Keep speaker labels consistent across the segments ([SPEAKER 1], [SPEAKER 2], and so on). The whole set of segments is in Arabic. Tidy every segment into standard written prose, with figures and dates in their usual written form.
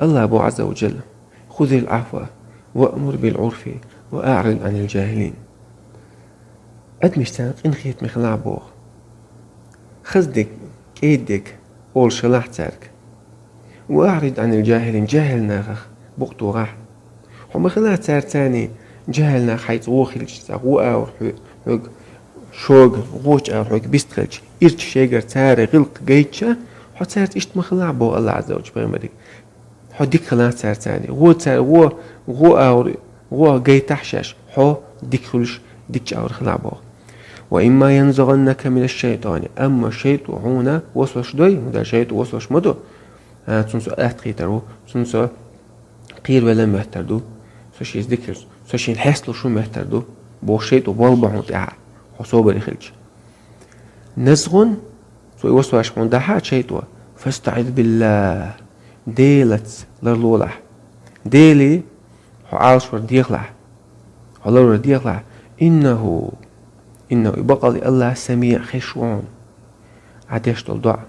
[SPEAKER 1] الله أبو عز وجل خذ العفو وأمر بالعرف وأعرض عن الجاهلين. أدمشتان إنخيت مخلع بوغ خزدك كيدك أول شلاح تارك وأعرض عن الجاهلين جاهل ناغخ بوغتو غاح ومخلع تار تاني جاهل ناغ حيث ووخلج غو أور حق شوق غوش أور حق بيستخلج إرش شيقر تاري غلق جيتشا حو تارت إشت مخلع بوغ الله عز وجل بغمريك حو ديك خلع تار تاني غو تار غو أور غو جيت حشاش حو ديك خلش ديك أور خلع بوغ. وإما ينزغنك من الشيطان أما الشيطان وسوش دوي مدى شيطان وسوش مدو تنسو أتقيترو تنسو قير ولا مهتردو سوش يزدكر سوش ينحسلو شو مهتردو بو الشيطان والبعون تاعه حصوبر يخلج نزغن سو وسوش مندحا شيطان فاستعذ بالله ديلت لرلولح ديلي حو عالش ورديخلح حلو ورديخلح إنه يبقى الله سميع خشوان عديش دعاء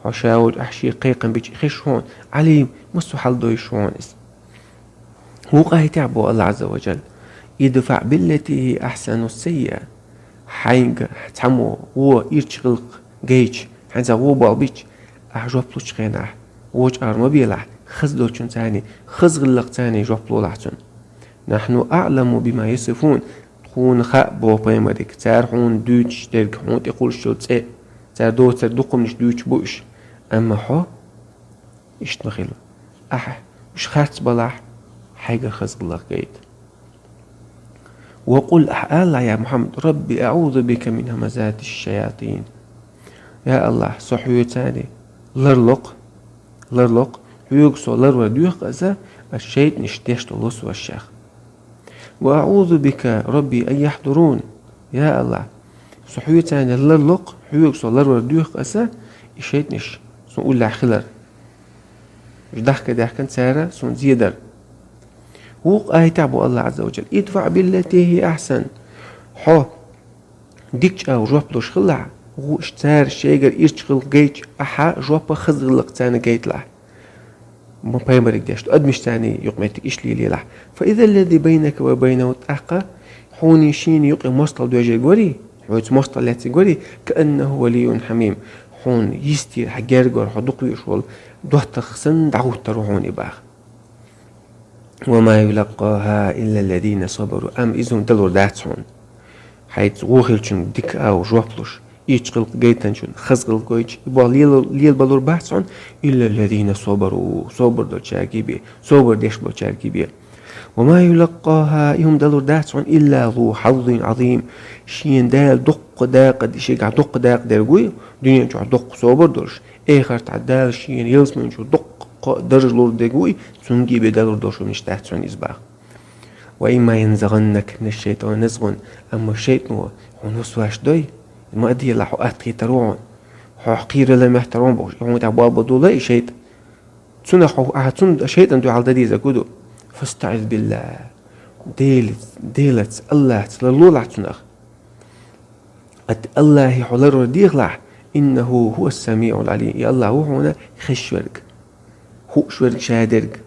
[SPEAKER 1] حشاود أحشي قيقا بيج خشوان عليم مستحل دوي شوان هو قاهي تعبو الله عز وجل يدفع بالتي هي أحسن السيئة حينك تعمو هو يرتغلق جيج حنزا هو بالبيج أحجوب لوش خيناح ووج أرمبيلح خزلو چون تاني خزغلق تاني جوب لحتون نحن أعلم بما يصفون خون خاء بو بيمريك تار حون دوتش درك حون تقول شو تسي تار دو تار دقمش دوتش بوش أما حو اشتمخيلو مش خاتس بلاح حاجة خزق الله قيد وقل الله يا محمد ربي أعوذ بك من همزات الشياطين يا الله صحيو تاني لرلق يوكسو لروا ديوخ أزا الشيط نشتيشتو لص والشيخ وأعوذ بك ربي أن يحضرون يا الله صحيو تاني لرلق يوكسو لروا ديوخ أزا الشيط نش سنقول له خلر مش ضحكة سارة سن زيدر وق آي تعبو الله عز وجل ادفع بالتي هي أحسن حو ديكش أو جوبلوش خلع هو اشتار شيغر إيشتغل جيتش أحا جوبا خزغلق تاني جيت له ما بيمرك داشتو أدمش تاني يقمتك إيش لي له فإذا الذي بينك وبينه تأقى حوني شين يقي مصطل دوجي قولي حويت مصطل لاتي قولي كأنه ولي حميم حون يستير حجارجر حدق يشول دوحت خسن دعوت تروحوني باخ وما يلقاها إلا الذين صبروا أم إذن دلور داتسون حيث غوخلشن ديك أو جوابلوش يشغل جيتنشن خزغل جويتش يبغى ليل بلور بحثون إلا الذين صبر دو تشاركيبي صبر ديش دو تشاركيبي وما يلقاها يوم دلور داتسون إلا ذو حظ عظيم شين دال دق داق ديشيق دق داق درجوي دنيا جو دق صبر درش آخر تعدال شين يلس من جو دق درج لور دجوي تنجي بدلور دوشو مش تحتون إزباغ وإما ينزغنك من الشيطان نزغن أما الشيطان ونسواش دوي ما أدري لا حقات تروعون حقير لا محترم بوش يوم تعبوا بدولا شيء تسنى حتسن الشيطان دو على ديزا كودو فاستعذ بالله ديلت الله تلالو لحتنخ الله يحلر ديغلح إنه هو السميع العليم يا الله هو هنا خشورك هو شورك شادرك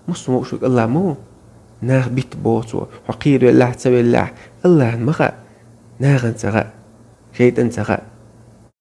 [SPEAKER 1] مو شورك الله مو ناغ بيت بوتو حقير الله تسوي الله مخا ناغن سغا شيطان سغا